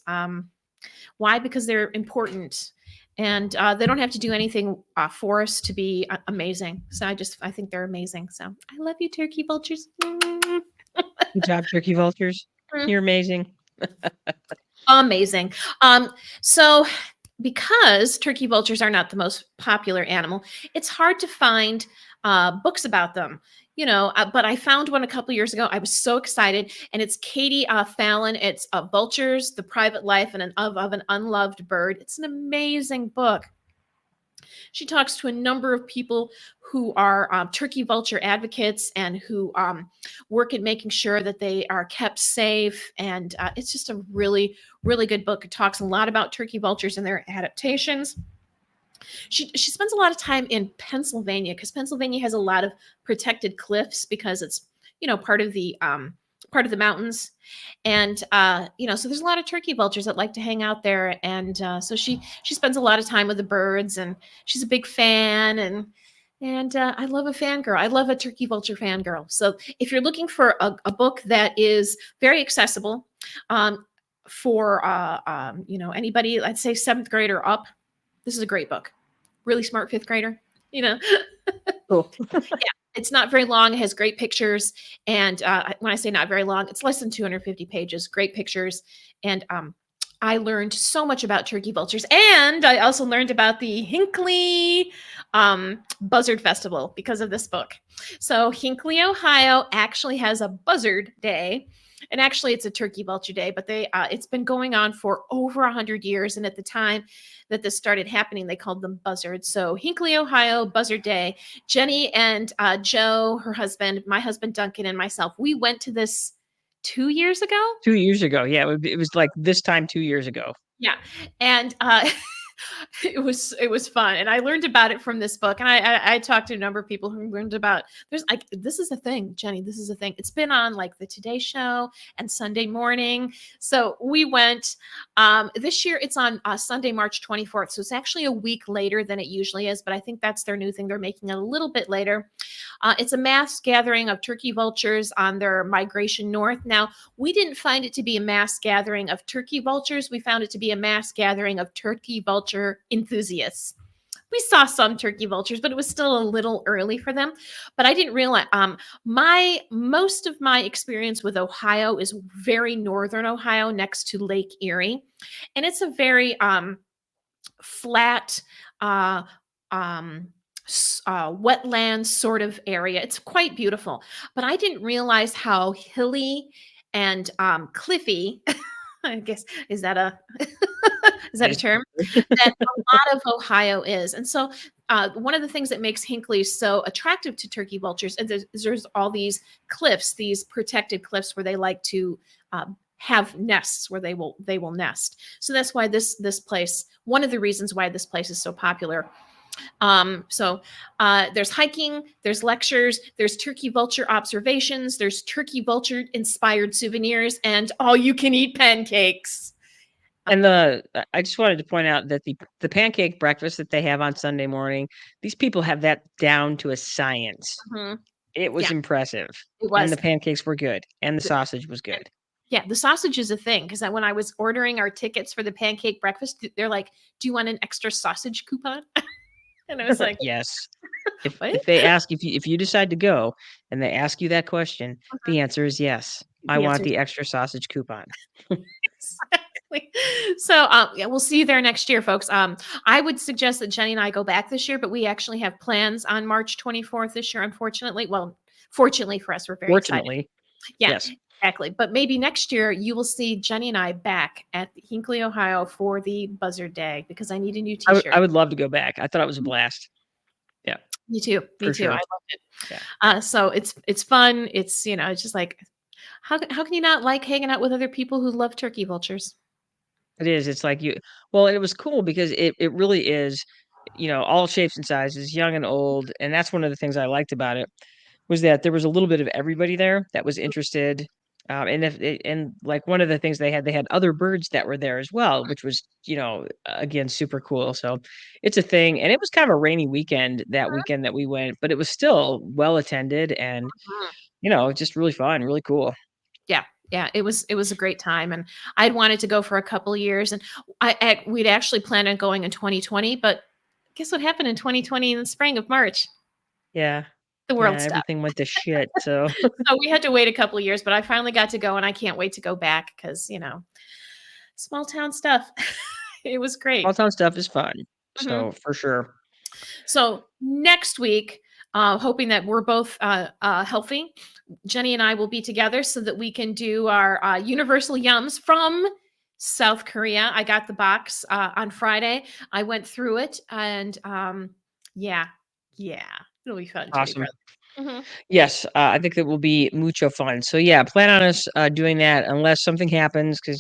Why? Because they're important. and they don't have to do anything for us to be amazing. So I think they're amazing. So I love you, Turkey Vultures. Good job, Turkey Vultures. You're amazing. Amazing. So because turkey vultures are not the most popular animal, it's hard to find books about them. But I found one a couple years ago. I was so excited, and it's Katie Fallon. It's Vultures: The Private Life of an Unloved Bird. It's an amazing book. She talks to a number of people who are turkey vulture advocates and who work at making sure that they are kept safe. And it's just a really, really good book. It talks a lot about turkey vultures and their adaptations. She spends a lot of time in Pennsylvania because Pennsylvania has a lot of protected cliffs because it's part of the mountains. And so there's a lot of turkey vultures that like to hang out there, and so she spends a lot of time with the birds, and she's a big fan. And I love a fangirl. I love a turkey vulture fangirl. So if you're looking for a book that is very accessible for anybody, let's say 7th grade or up, this is a great book. Really smart 5th grader. Cool. Yeah, it's not very long. It has great pictures. And when I say not very long, it's less than 250 pages, great pictures. And I learned so much about turkey vultures. And I also learned about the Hinckley Buzzard Festival because of this book. So Hinckley, Ohio actually has a Buzzard Day. And actually, it's a Turkey Vulture Day, but it's been going on for over 100 years. And at the time that this started happening, they called them buzzards. So Hinckley, Ohio, Buzzard Day. Jenny and Joe, her husband, my husband Duncan, and myself, we went to this 2 years ago. 2 years ago. Yeah, it was like this time 2 years ago. Yeah. And it was fun, and I learned about it from this book. And I talked to a number of people who learned about. There's like, this is a thing, Jenny. This is a thing. It's been on like the Today Show and Sunday Morning. So we went this year. It's on Sunday, March 24th. So it's actually a week later than it usually is. But I think that's their new thing. They're making it a little bit later. It's a mass gathering of turkey vultures on their migration north. Now, we didn't find it to be a mass gathering of turkey vultures. We found it to be a mass gathering of turkey vulture enthusiasts. We saw some turkey vultures, but it was still a little early for them. But I didn't realize most of my experience with Ohio is very northern Ohio, next to Lake Erie, and it's a very flat wetland sort of area. It's quite beautiful, but I didn't realize how hilly and cliffy. I guess is that a term that a lot of Ohio is. And so one of the things that makes Hinckley so attractive to turkey vultures is there's all these cliffs, these protected cliffs where they like to have nests where they will nest. So that's why this place, one of the reasons why this place is so popular. So there's hiking, there's lectures, there's turkey vulture observations, there's turkey vulture inspired souvenirs, and all you can eat pancakes. And I just wanted to point out that the pancake breakfast that they have on Sunday morning, these people have that down to a science. Mm-hmm. It was impressive. It was. And the pancakes were good, and the sausage was good. Yeah, the sausage is a thing, because when I was ordering our tickets for the pancake breakfast, they're like, "Do you want an extra sausage coupon?" And I was like, yes. If they ask, if you decide to go and they ask you that question, the answer is yes. I want the extra sausage coupon. Exactly. So yeah, we'll see you there next year, folks. I would suggest that Jenny and I go back this year, but we actually have plans on March 24th this year, unfortunately. Well, fortunately for us, we're very excited. Yeah, yes. Exactly. But maybe next year you will see Jenny and I back at Hinckley, Ohio for the Buzzard Day, because I need a new t-shirt. I would love to go back. I thought it was a blast. Yeah. Me too. Me too. Sure. I loved it. Yeah. So it's fun. It's, it's just like, how can you not like hanging out with other people who love turkey vultures? It is. It's like well, it was cool because it really is, all shapes and sizes, young and old. And that's one of the things I liked about it, was that there was a little bit of everybody there that was interested. And like one of the things they had other birds that were there as well, which was, again, super cool. So it's a thing. And it was kind of a rainy weekend weekend that we went, but it was still well attended and, just really fun, really cool. Yeah. Yeah, it was a great time, and I'd wanted to go for a couple of years, and we'd actually planned on going in 2020, but guess what happened in 2020 in the spring of March? Yeah. The Yeah, world stopped. everything went to shit, so So we had to wait a couple of years, but I finally got to go, and I can't wait to go back because, small town stuff. It was small great. town stuff is fun. Mhm. So, for sure. So next week, hoping that we're both healthy, Jenny and I will be together so that we can do our Universal Yums from South Korea. I got the box on Friday. I went through it, and yeah, it'll be fun, Jenny Awesome. brother. Hmm. Yes, I think that will be mucho fun. So yeah, plan on us doing that unless something happens, because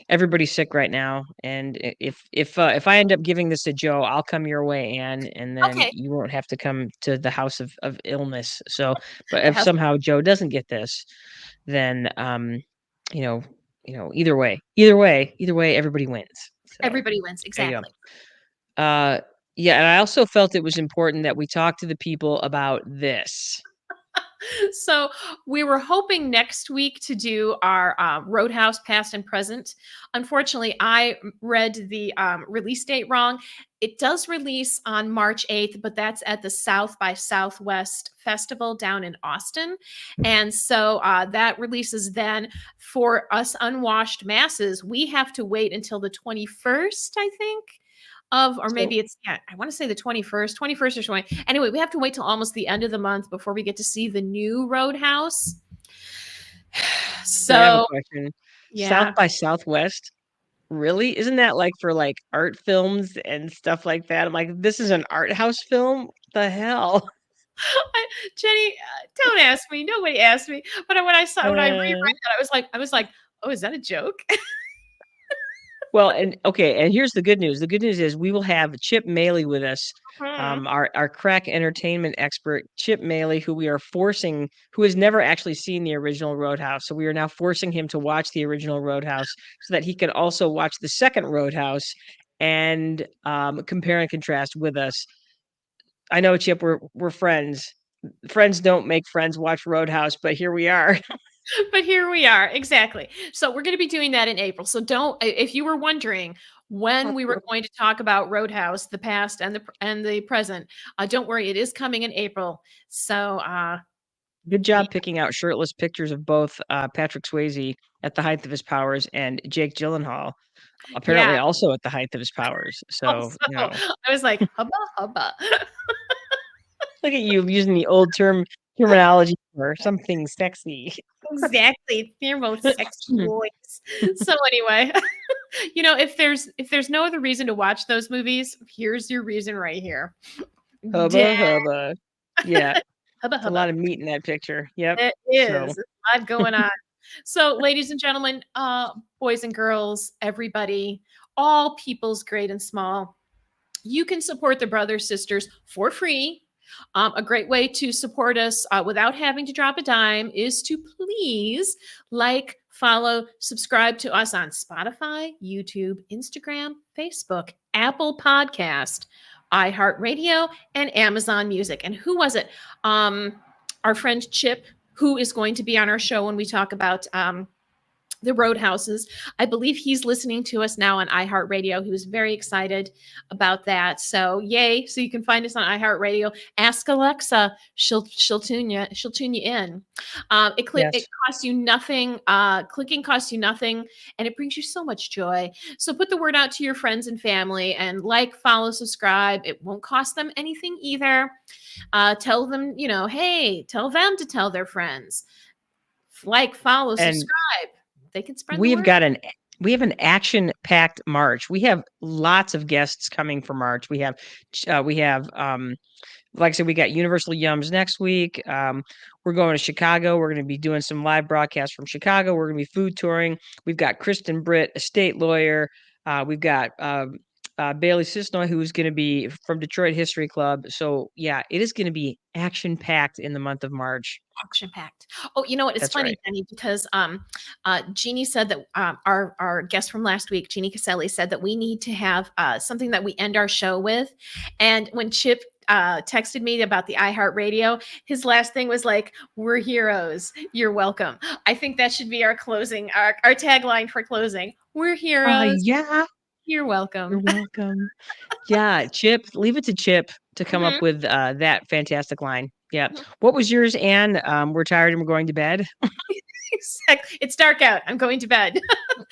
everybody's sick right now. And if I end up giving this to Joe, I'll come your way, Anne, and then Okay, you won't have to come to the house of illness. So, but the if house. somehow Joe doesn't get this, then you know, either way, everybody wins. So Everybody wins there you go. exactly. Uh, yeah, and I also felt it was important that we talk to the people about this. So we were hoping next week to do our Roadhouse past and present. Unfortunately, I read the release date wrong. It does release on March 8th, but that's at the South by Southwest Festival down in Austin. And so that releases then. For us unwashed masses, we have to wait until the 21st, I think. Or So maybe it's, yeah, I want to say the 21st or 20. Anyway, we have to wait till almost the end of the month before we get to see the new Roadhouse. I have a So, question. South yeah. by Southwest? Really? Isn't that like for like art films and stuff like that? I'm like, this is an art house film? What the hell? Jenny, don't ask me. Nobody asked me. But when I reread Uh, that, I was like, oh, is that a joke? well, and okay, and here's the good news. The good news is we will have Chip Maley with us, Mhm. our crack entertainment expert, Chip Maley, who has never actually seen the original Roadhouse. So we are now forcing him to watch the original Roadhouse so that he can also watch the second Roadhouse and compare and contrast with us. I know, Chip, we're friends. Friends don't make friends watch Roadhouse, but here we are. But here we are. Exactly. So we're going to be doing that in April. So don't, if you were wondering when we were going to talk about Roadhouse, the past and the present, don't worry, it is coming in April. So Good yeah, job picking out shirtless pictures of both Patrick Swayze at the height of his powers and Jake Gyllenhaal yeah. apparently also at the height of his powers. So, Also, I was like, hubba hubba. look at you using the old terminology for something sexy. Exactly. They're both sex boys. So anyway, if there's no other reason to watch those movies, here's your reason right here. Da- Hubba hubba. Yeah, hubba it's a hubba. lot of meat in that picture. Yep. It So, is. There's a lot going on. So, ladies and gentlemen, boys and girls, everybody, all peoples great and small, you can support the brothers sisters for free. A great way to support us without having to drop a dime is to please like, follow, subscribe to us on Spotify, YouTube, Instagram, Facebook, Apple Podcast, iHeartRadio, and Amazon Music. And who was it? Our friend Chip, who is going to be on our show when we talk about the Roadhouses. I believe he's listening to us now on iHeartRadio. He was very excited about that. So yay! So you can find us on iHeartRadio. Ask Alexa; she'll tune you in. It yes. costs you nothing. Clicking costs you nothing, and it brings you so much joy. So put the word out to your friends and family, and like, follow, subscribe. It won't cost them anything either. Tell them, hey, tell them to tell their friends. Like, follow, And subscribe. They can spread the we've word. got we have an action-packed March. We have lots of guests coming for March. We have like I said, we got Universal Yums next week. We're going to Chicago. We're going to be doing some live broadcasts from Chicago. We're going to be food touring. We've got Kristen Britt, a state lawyer. We've got Bailey Sisnoy, who's going to be from Detroit History Club. So yeah, it is going to be action packed in the month of March. Action packed. Oh, you know what? It's That's funny, right. Jenny, because Jeannie said that our guest from last week, Jeannie Caselli, said that we need to have something that we end our show with. And when Chip texted me about the iHeartRadio, his last thing was like, "We're heroes. You're welcome." I think that should be our closing, our tagline for closing. We're heroes. Yeah. You're welcome. You're welcome. Yeah, Chip, leave it to Chip to come up with that fantastic line. Yeah. What was yours, Anne? We're tired and we're going to bed. Exactly. It's dark out. I'm going to bed.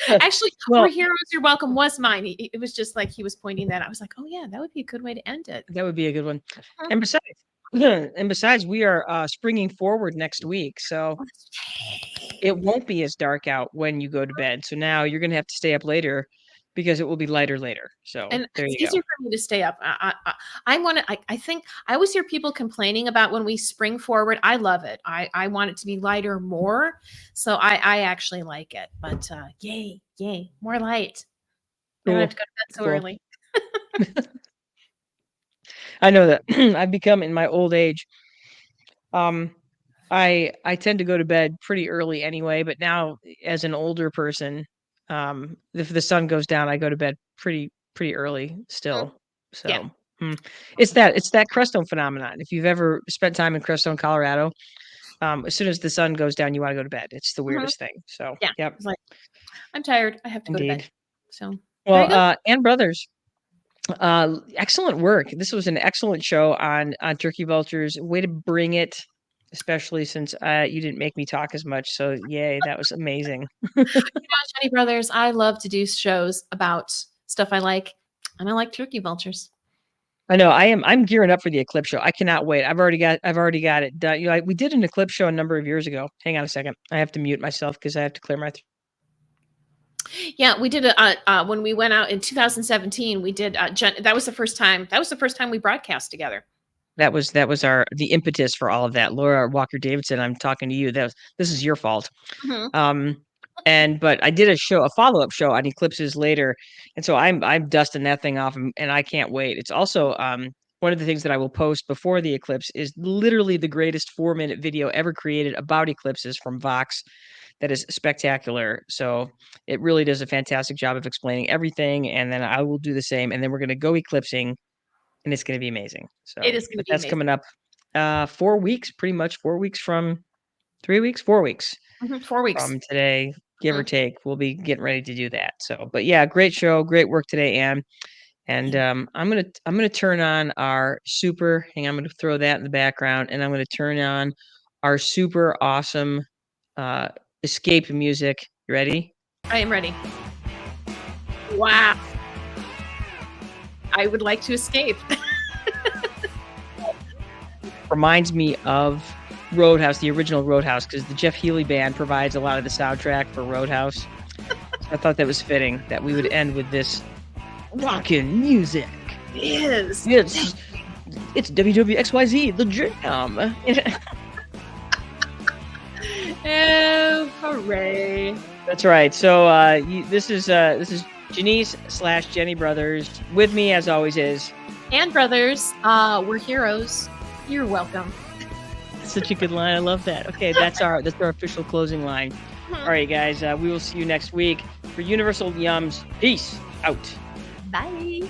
Actually, Well, we're heroes. You're welcome was mine. It was just like he was pointing that. I was like, oh yeah, that would be a good way to end it. that would be a good one. And besides, we are springing forward next week, so it won't be as dark out when you go to bed. So now you're gonna have to stay up later because it will be lighter later. So And there it's you go. easier for me to stay up. I want to. I think I always hear people complaining about when we spring forward. I love it. I want it to be lighter more. So I actually like it. But yay, more light. I don't have to go to bed so early. I know that I've become in my old age. I tend to go to bed pretty early anyway, but now as an older person, if the sun goes down, I go to bed pretty early still. So it's that Crestone phenomenon. If you've ever spent time in Crestone, Colorado, as soon as the sun goes down, you want to go to bed. It's the weirdest thing. So yep. It's like, I'm tired. I have to go to bed. So well, and brothers. Excellent work. This was an excellent show on Turkey Vultures. Way to bring it, especially since you didn't make me talk as much. So yay, that was amazing. Jenny Brothers, I love to do shows about stuff I like, and I like Turkey Vultures. I know. I'm gearing up for the Eclipse show. I cannot wait. I've already got it done. We did an Eclipse show a number of years ago. Hang on a second. I have to mute myself because I have to clear my throat. Yeah, we did when we went out in 2017. We did that was the first time. That was the first time we broadcast together. That was the impetus for all of that. Laura Walker Davidson, I'm talking to you. This is your fault. But I did a follow-up show on eclipses later, and so I'm dusting that thing off, and I can't wait. It's also one of the things that I will post before the eclipse is literally the greatest 4-minute video ever created about eclipses from Vox. That is spectacular. So it really does a fantastic job of explaining everything. And then I will do the same. And then we're going to go eclipsing and it's going to be amazing. So it is going to be that's coming up 4 weeks, pretty much 4 weeks from 3 weeks, 4 weeks. 4 weeks from today, give or take. We'll be getting ready to do that. So, but yeah, great show. Great work today, Anne. And I'm gonna turn on our super. Hang on, I'm gonna throw that in the background, and I'm gonna turn on our super awesome escape music. You ready? I am ready. Wow. I would like to escape. Reminds me of Roadhouse, the original Roadhouse, because the Jeff Healey band provides a lot of the soundtrack for Roadhouse. So I thought that was fitting that we would end with this rockin' music. It is. It's WWXYZ, the jam. Oh, hooray! That's right. So this is Janice / Jenny Brothers. With me, as always, is and Brothers. We're heroes. You're welcome. Such a good line. I love that. Okay, that's our official closing line. All right, guys. We will see you next week for Universal Yums. Peace out. Bye.